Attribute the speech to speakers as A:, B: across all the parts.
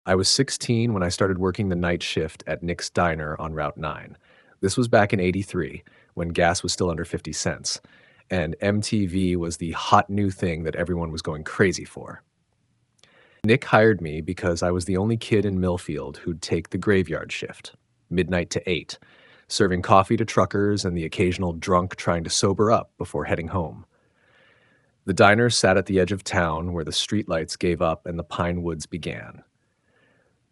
A: I was 16 when I started working the night shift at Nick's Diner on Route 9. This was back in '83, when gas was still under 50 cents, and MTV was the hot new thing that everyone was going crazy for. Nick hired me because I was the only kid in Millfield who'd take the graveyard shift, midnight to 8, serving coffee to truckers and the occasional drunk trying to sober up before heading home. The diner sat at the edge of town where the streetlights gave up and the pine woods began.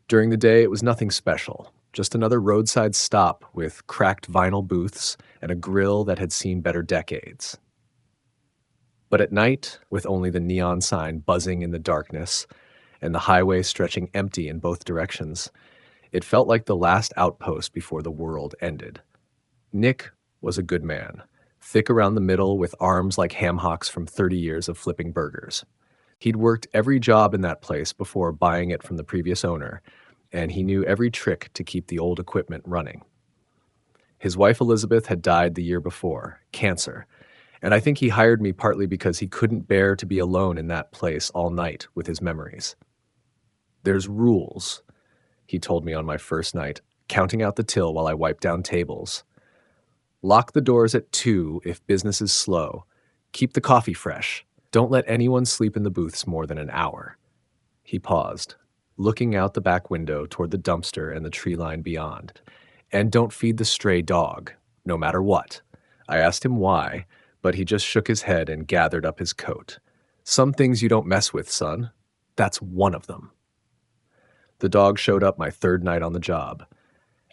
A: During the day, it was nothing special, just another roadside stop with cracked vinyl booths and a grill that had seen better decades. But at night, with only the neon sign buzzing in the darkness and the highway stretching empty in both directions, it felt like the last outpost before the world ended. Nick was a good man, thick around the middle with arms like ham hocks from 30 years of flipping burgers. He'd worked every job in that place before buying it from the previous owner, and he knew every trick to keep the old equipment running. His wife Elizabeth had died the year before, cancer, and I think he hired me partly because he couldn't bear to be alone in that place all night with his memories. "There's rules," he told me on my first night, counting out the till while I wiped down tables. "Lock the doors at 2 if business is slow. Keep the coffee fresh. Don't let anyone sleep in the booths more than an hour." He paused, looking out the back window toward the dumpster and the tree line beyond. "And don't feed the stray dog, no matter what." I asked him why, but he just shook his head and gathered up his coat. "Some things you don't mess with, son. That's one of them." The dog showed up my third night on the job.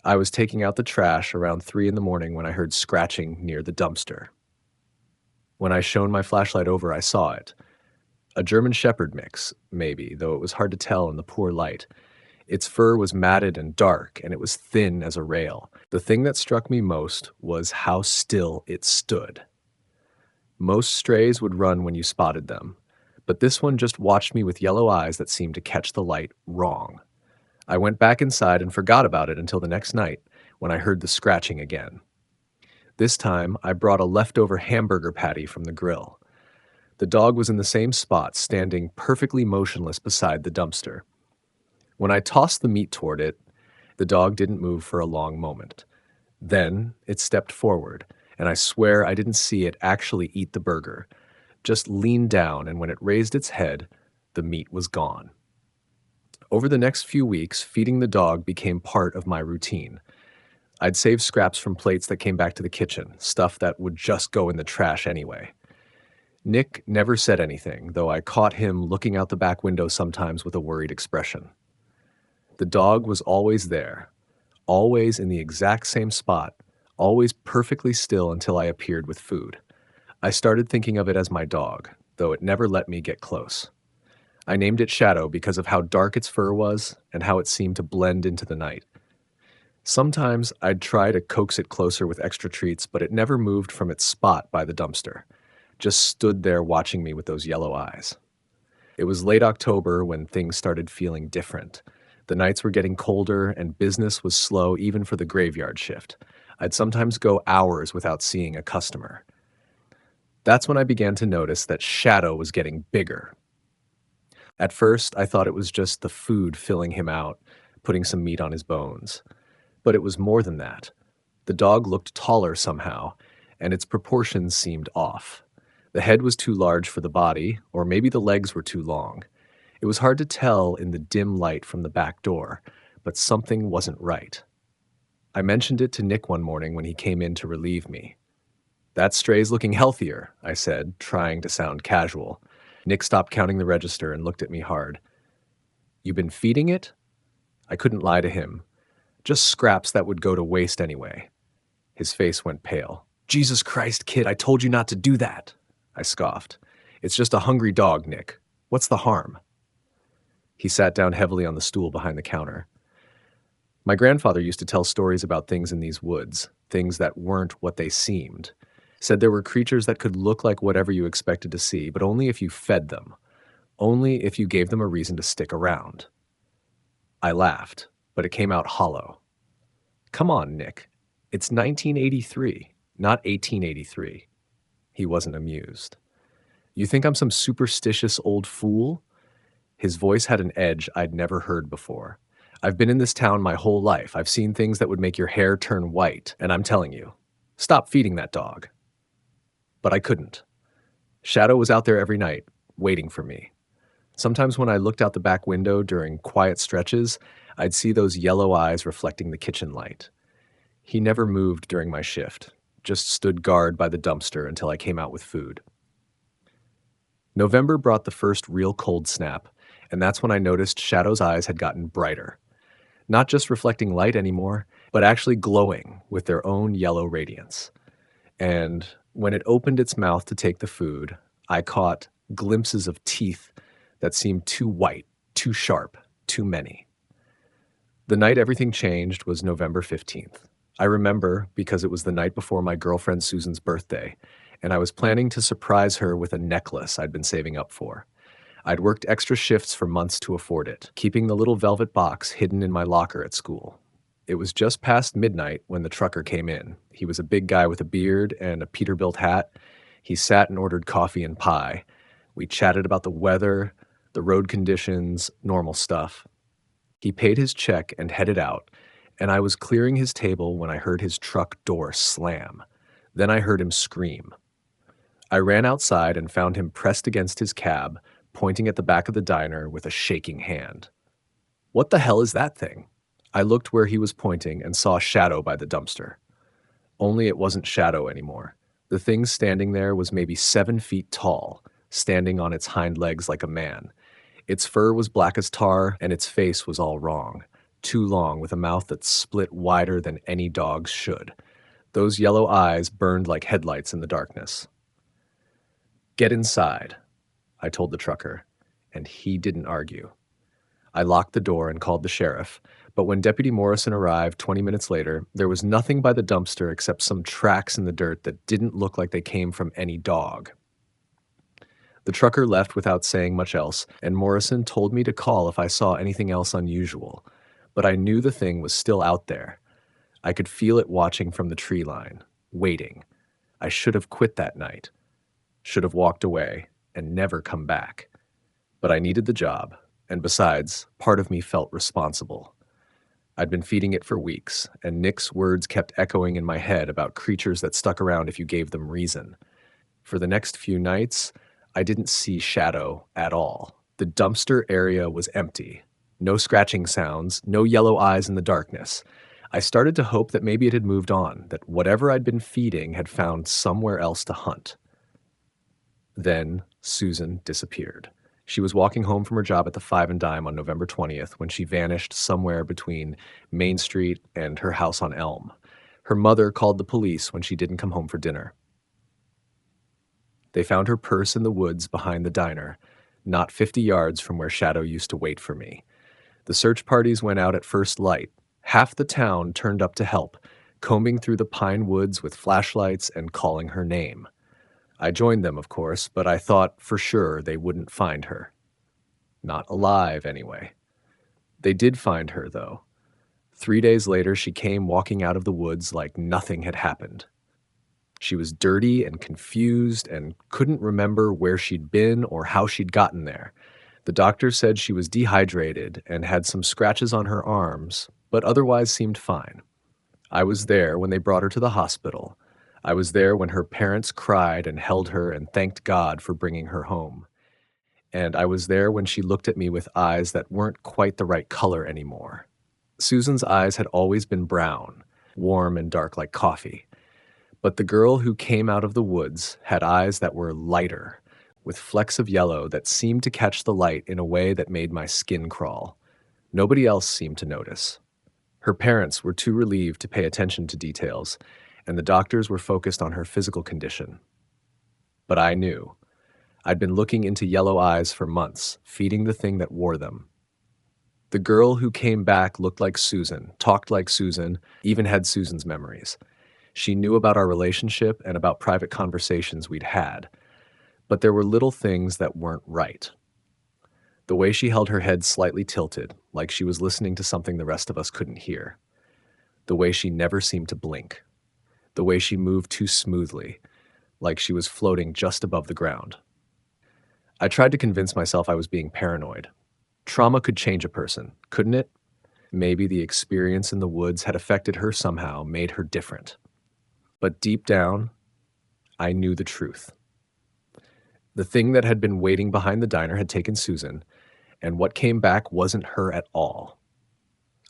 A: I was taking out the trash around 3 in the morning when I heard scratching near the dumpster. When I shone my flashlight over, I saw it. A German Shepherd mix, maybe, though it was hard to tell in the poor light. Its fur was matted and dark, and it was thin as a rail. The thing that struck me most was how still it stood. Most strays would run when you spotted them, but this one just watched me with yellow eyes that seemed to catch the light wrong. I went back inside and forgot about it until the next night, when I heard the scratching again. This time, I brought a leftover hamburger patty from the grill. The dog was in the same spot, standing perfectly motionless beside the dumpster. When I tossed the meat toward it, the dog didn't move for a long moment. Then it stepped forward, and I swear I didn't see it actually eat the burger, just leaned down, and when it raised its head, the meat was gone. Over the next few weeks, feeding the dog became part of my routine. I'd save scraps from plates that came back to the kitchen, stuff that would just go in the trash anyway. Nick never said anything, though I caught him looking out the back window sometimes with a worried expression. The dog was always there, always in the exact same spot, always perfectly still until I appeared with food. I started thinking of it as my dog, though it never let me get close. I named it Shadow because of how dark its fur was and how it seemed to blend into the night. Sometimes I'd try to coax it closer with extra treats, but it never moved from its spot by the dumpster, just stood there watching me with those yellow eyes. It was late October when things started feeling different. The nights were getting colder and business was slow even for the graveyard shift. I'd sometimes go hours without seeing a customer. That's when I began to notice that Shadow was getting bigger. At first, I thought it was just the food filling him out, putting some meat on his bones. But it was more than that. The dog looked taller somehow, and its proportions seemed off. The head was too large for the body, or maybe the legs were too long. It was hard to tell in the dim light from the back door, but something wasn't right. I mentioned it to Nick one morning when he came in to relieve me. "That stray's looking healthier," I said, trying to sound casual. Nick stopped counting the register and looked at me hard. "You been feeding it?" I couldn't lie to him. Just scraps that would go to waste anyway. His face went pale. "Jesus Christ, kid, I told you not to do that," I scoffed. "It's just a hungry dog, Nick. What's the harm?" He sat down heavily on the stool behind the counter. "My grandfather used to tell stories about things in these woods, things that weren't what they seemed. Said there were creatures that could look like whatever you expected to see, but only if you fed them. Only if you gave them a reason to stick around." I laughed, but it came out hollow. "Come on, Nick. It's 1983, not 1883. He wasn't amused. "You think I'm some superstitious old fool?" His voice had an edge I'd never heard before. I've been in this town my whole life. I've seen things that would make your hair turn white, and I'm telling you, stop feeding that dog. But I couldn't. Shadow was out there every night, waiting for me. Sometimes when I looked out the back window during quiet stretches, I'd see those yellow eyes reflecting the kitchen light. He never moved during my shift, just stood guard by the dumpster until I came out with food. November brought the first real cold snap, and that's when I noticed Shadow's eyes had gotten brighter. Not just reflecting light anymore, but actually glowing with their own yellow radiance. And when it opened its mouth to take the food, I caught glimpses of teeth that seemed too white, too sharp, too many. The night everything changed was November 15th. I remember because it was the night before my girlfriend Susan's birthday, and I was planning to surprise her with a necklace I'd been saving up for. I'd worked extra shifts for months to afford it, keeping the little velvet box hidden in my locker at school. It was just past midnight when the trucker came in. He was a big guy with a beard and a Peterbilt hat. He sat and ordered coffee and pie. We chatted about the weather, the road conditions, normal stuff. He paid his check and headed out, and I was clearing his table when I heard his truck door slam. Then I heard him scream. I ran outside and found him pressed against his cab, pointing at the back of the diner with a shaking hand. "What the hell is that thing?" I looked where he was pointing and saw Shadow by the dumpster. Only it wasn't Shadow anymore. The thing standing there was maybe 7 feet tall, standing on its hind legs like a man. Its fur was black as tar, and its face was all wrong. Too long, with a mouth that split wider than any dog's should. Those yellow eyes burned like headlights in the darkness. "Get inside," I told the trucker, and he didn't argue. I locked the door and called the sheriff, but when Deputy Morrison arrived 20 minutes later, there was nothing by the dumpster except some tracks in the dirt that didn't look like they came from any dog. The trucker left without saying much else, and Morrison told me to call if I saw anything else unusual, but I knew the thing was still out there. I could feel it watching from the tree line, waiting. I should have quit that night, should have walked away and never come back. But I needed the job, and besides, part of me felt responsible. I'd been feeding it for weeks, and Nick's words kept echoing in my head about creatures that stuck around if you gave them reason. For the next few nights, I didn't see Shadow at all. The dumpster area was empty. No scratching sounds, no yellow eyes in the darkness. I started to hope that maybe it had moved on, that whatever I'd been feeding had found somewhere else to hunt. Then Susan disappeared. She was walking home from her job at the Five and Dime on November 20th when she vanished somewhere between Main Street and her house on Elm. Her mother called the police when she didn't come home for dinner. They found her purse in the woods behind the diner, not 50 yards from where Shadow used to wait for me. The search parties went out at first light. Half the town turned up to help, combing through the pine woods with flashlights and calling her name. I joined them, of course, but I thought for sure they wouldn't find her. Not alive, anyway. They did find her, though. 3 days later, she came walking out of the woods like nothing had happened. She was dirty and confused and couldn't remember where she'd been or how she'd gotten there. The doctor said she was dehydrated and had some scratches on her arms, but otherwise seemed fine. I was there when they brought her to the hospital. I was there when her parents cried and held her and thanked God for bringing her home. And I was there when she looked at me with eyes that weren't quite the right color anymore. Susan's eyes had always been brown, warm and dark like coffee. But the girl who came out of the woods had eyes that were lighter, with flecks of yellow that seemed to catch the light in a way that made my skin crawl. Nobody else seemed to notice. Her parents were too relieved to pay attention to details, and the doctors were focused on her physical condition. But I knew. I'd been looking into yellow eyes for months, feeding the thing that wore them. The girl who came back looked like Susan, talked like Susan, even had Susan's memories. She knew about our relationship and about private conversations we'd had. But there were little things that weren't right. The way she held her head slightly tilted, like she was listening to something the rest of us couldn't hear. The way she never seemed to blink. The way she moved too smoothly, like she was floating just above the ground. I tried to convince myself I was being paranoid. Trauma could change a person, couldn't it? Maybe the experience in the woods had affected her somehow, made her different. But deep down, I knew the truth. The thing that had been waiting behind the diner had taken Susan, and what came back wasn't her at all.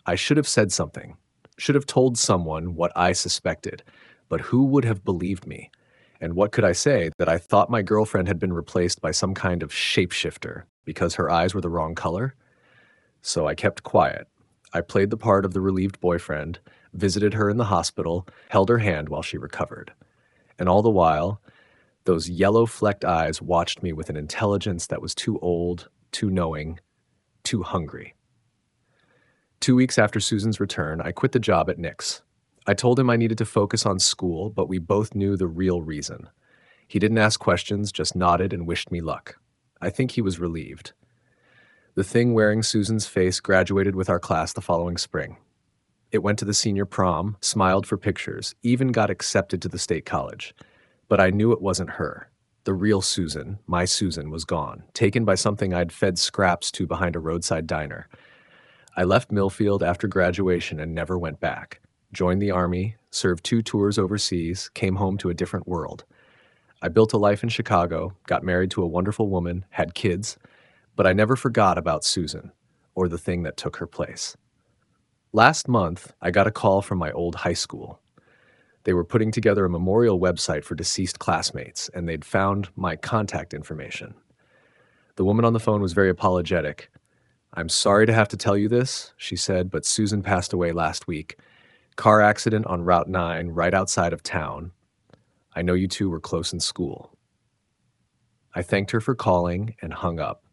A: I should have said something, should have told someone what I suspected, but who would have believed me? And what could I say? That I thought my girlfriend had been replaced by some kind of shapeshifter because her eyes were the wrong color? So I kept quiet. I played the part of the relieved boyfriend, visited her in the hospital, held her hand while she recovered. And all the while, those yellow-flecked eyes watched me with an intelligence that was too old, too knowing, too hungry. 2 weeks after Susan's return, I quit the job at Nick's. I told him I needed to focus on school, but we both knew the real reason. He didn't ask questions, just nodded and wished me luck. I think he was relieved. The thing wearing Susan's face graduated with our class the following spring. It went to the senior prom, smiled for pictures, even got accepted to the state college. But I knew it wasn't her. The real Susan, my Susan, was gone, taken by something I'd fed scraps to behind a roadside diner. I left Millfield after graduation and never went back. Joined the Army, served 2 tours overseas, came home to a different world. I built a life in Chicago, got married to a wonderful woman, had kids, but I never forgot about Susan, or the thing that took her place. Last month, I got a call from my old high school. They were putting together a memorial website for deceased classmates, and they'd found my contact information. The woman on the phone was very apologetic. "I'm sorry to have to tell you this," she said, "but Susan passed away last week. Car accident on Route 9 right outside of town. I know you two were close in school." I thanked her for calling and hung up.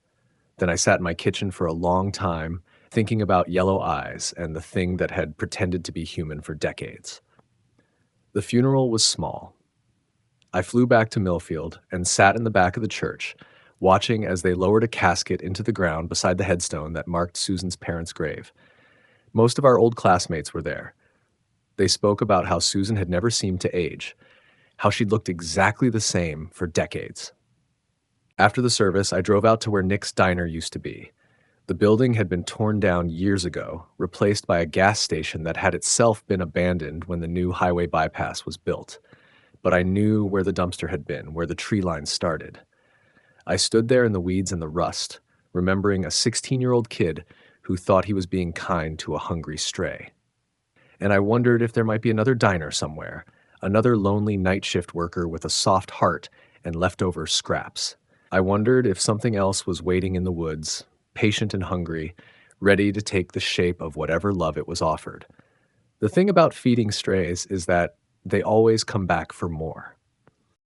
A: Then I sat in my kitchen for a long time, thinking about yellow eyes and the thing that had pretended to be human for decades. The funeral was small. I flew back to Millfield and sat in the back of the church, watching as they lowered a casket into the ground beside the headstone that marked Susan's parents' grave. Most of our old classmates were there. They spoke about how Susan had never seemed to age, how she'd looked exactly the same for decades. After the service, I drove out to where Nick's Diner used to be. The building had been torn down years ago, replaced by a gas station that had itself been abandoned when the new highway bypass was built. But I knew where the dumpster had been, where the tree line started. I stood there in the weeds and the rust, remembering a 16-year-old kid who thought he was being kind to a hungry stray. And I wondered if there might be another diner somewhere, another lonely night shift worker with a soft heart and leftover scraps. I wondered if something else was waiting in the woods, patient and hungry, ready to take the shape of whatever love it was offered. The thing about feeding strays is that they always come back for more.